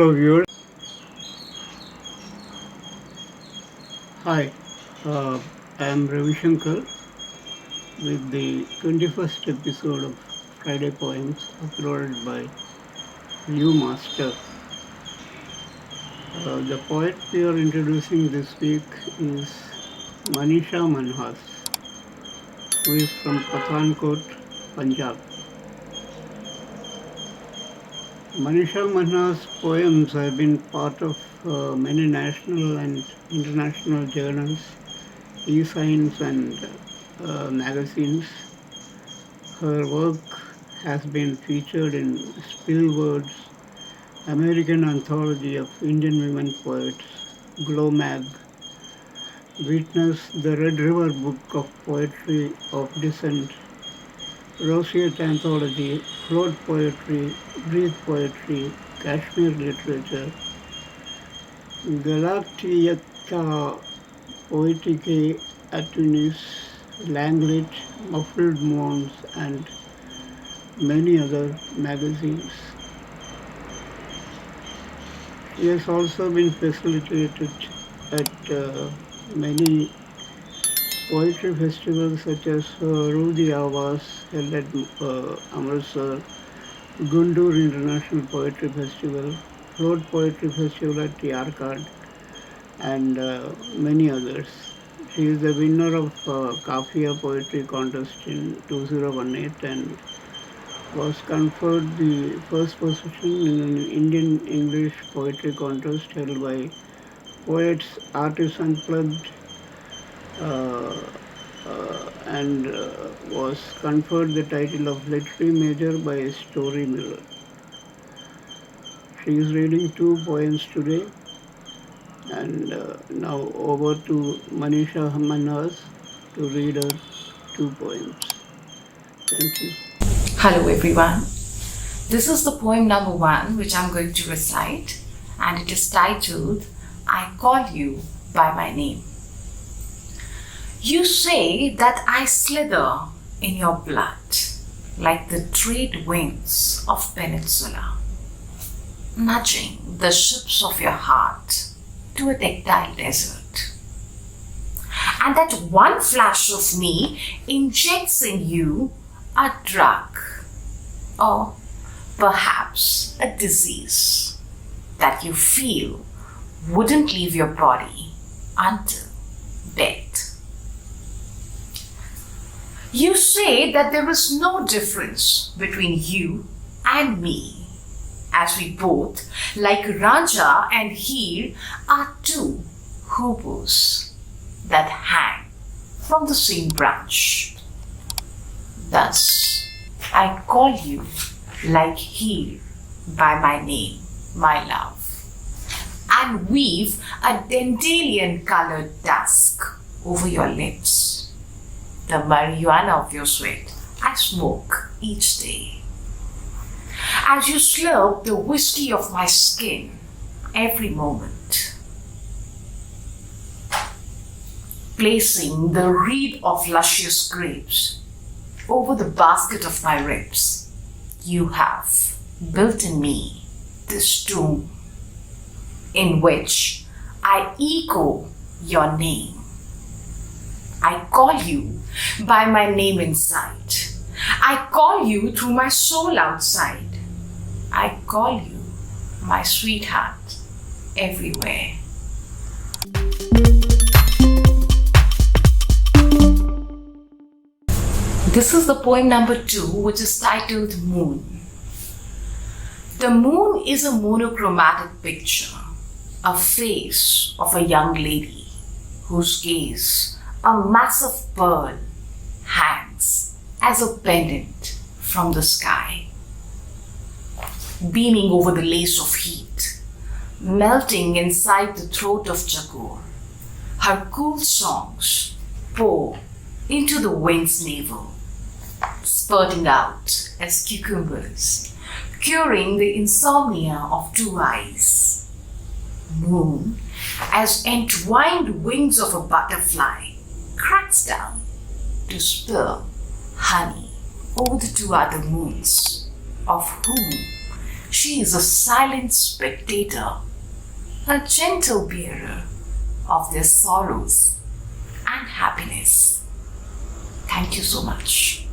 fellow viewers. Hi, I am Ravi Shankar with the 21st episode of Friday Poems uploaded by You Master. The poet we are introducing this week is Manisha Manhas, who is from Pathankot, Punjab. Manisha Manhas' poems have been part of many national and international journals, e-signs and magazines. Her work has been featured in Spillwords, American Anthology of Indian Women Poets, Glomag, Witness, the Red River Book of Poetry of Dissent, Roseate Anthology, Float Poetry, Breathe Poetry, Kashmir Literature, Galactica Poetique Atunis, Langlet, Muffled Moans, and many other magazines. She has also been facilitated at many poetry festivals such as Rudi Avas held at Amritsar, Gundur International Poetry Festival, Float Poetry Festival at Yarkad, and many others. She is the winner of Kafia Poetry Contest in 2018 and was conferred the first position in an Indian English poetry contest held by Poets Artists Unplugged uh, and was conferred the title of Literary Major by Story Miller. She is reading two poems today, and now over to Manisha Manhas to read her two poems. Thank you. Hello everyone. This is the poem number 1 which I'm going to recite, and it is titled I Call You by My Name. You say that I slither in your blood like the trade winds of peninsula, nudging the ships of your heart to a tactile desert. And that one flash of me injects in you a drug, or perhaps a disease that you feel wouldn't leave your body until death. You say that there is no difference between you and me, as we both, like Raja and Heer, are two hoopoes that hang from the same branch. Thus, I call you like Heer by my name, my love, and weave a dandelion-colored dusk over your lips, the marijuana of your sweat I smoke each day. As you slurp the whiskey of my skin every moment, placing the reed of luscious grapes over the basket of my ribs, you have built in me this tomb in which I echo your name. I call you by my name inside. I call you through my soul outside. I call you my sweetheart everywhere. This is the poem number 2, which is titled Moon. The moon is a monochromatic picture, a face of a young lady whose gaze, a massive pearl, hangs as a pendant from the sky, beaming over the lace of heat, melting inside the throat of Jagur. Her cool songs pour into the wind's navel, spurting out as cucumbers, curing the insomnia of two eyes. Moon, as entwined wings of a butterfly, cracks down to spill honey over the two other moons, of whom She is a silent spectator, a gentle bearer of their sorrows and happiness. Thank you so much.